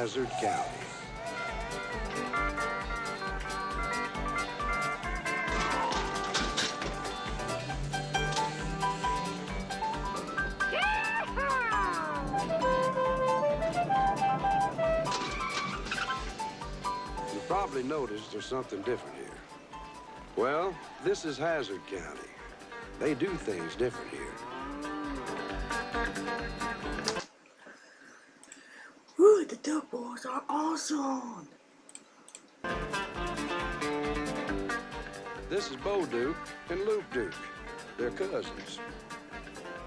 Hazzard County. You probably noticed there's something different here. Well, this is Hazzard County. They do things different here. Ooh, the Duck Boys are awesome! This is Bo Duke and Luke Duke. They're cousins.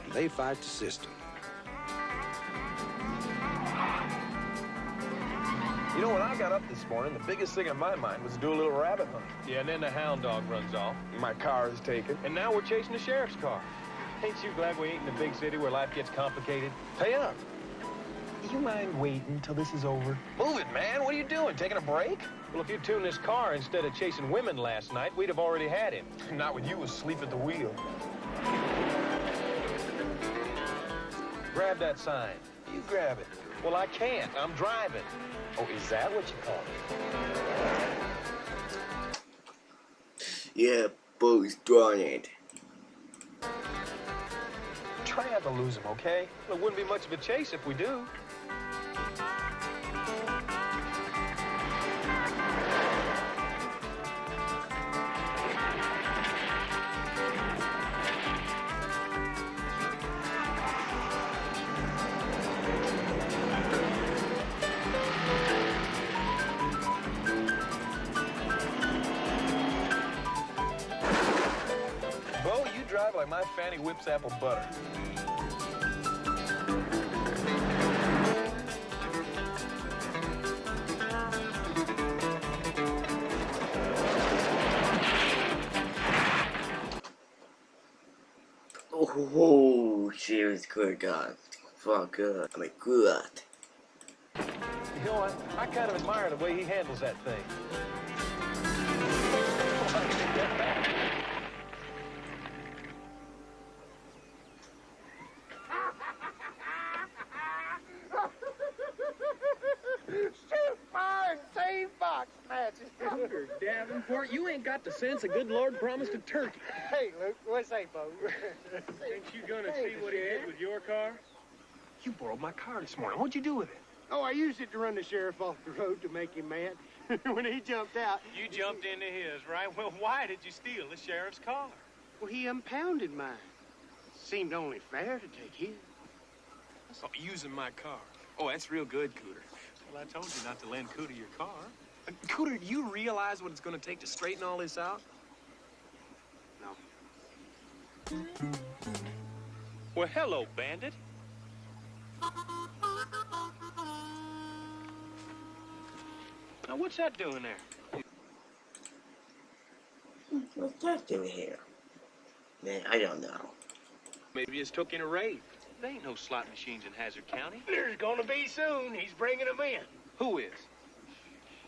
And they fight the system. You know, when I got up this morning, the biggest thing on my mind was to do a little rabbit hunt. Yeah, and then the hound dog runs off. My car is taken. And now we're chasing the sheriff's car. Ain't you glad we ain't in the big city where life gets complicated? Hey, up. Do you mind waiting till this is over? Move it, man. What are you doing? Taking a break? Well, if you tuned this car instead of chasing women last night, we'd have already had him. Not with you asleep at the wheel. Grab that sign. You grab it. Well, I can't. I'm driving. Oh, is that what you call it? Yeah, Bo's drawing it. Try not to lose him, okay? Well, it wouldn't be much of a chase if we do. Bo, you drive like my Fanny whips apple butter. Oh, she was good, God. Fuck good. I mean, good. You know, I kind of admire the way he handles that thing. Davenport, you ain't got the sense the good Lord promised a turkey. Hey, Luke, what's that, Bo? Ain't you gonna see what he did with your car? You borrowed my car this morning. What'd you do with it? Oh, I used it to run the sheriff off the road to make him mad. When he jumped out... You jumped into his, right? Well, why did you steal the sheriff's car? Well, he impounded mine. Seemed only fair to take his. Oh, using my car. Oh, that's real good, Cooter. Well, I told you not to lend Cooter your car. Cooter, do you realize what it's gonna take to straighten all this out? No. Well, hello, bandit. Now, what's that doing there? What's that doing here? Man, I don't know. Maybe it's took in a raid. There ain't no slot machines in Hazzard County. There's gonna be soon. He's bringing them in. Who is?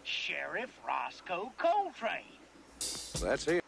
Sheriff Roscoe Coltrane. That's him.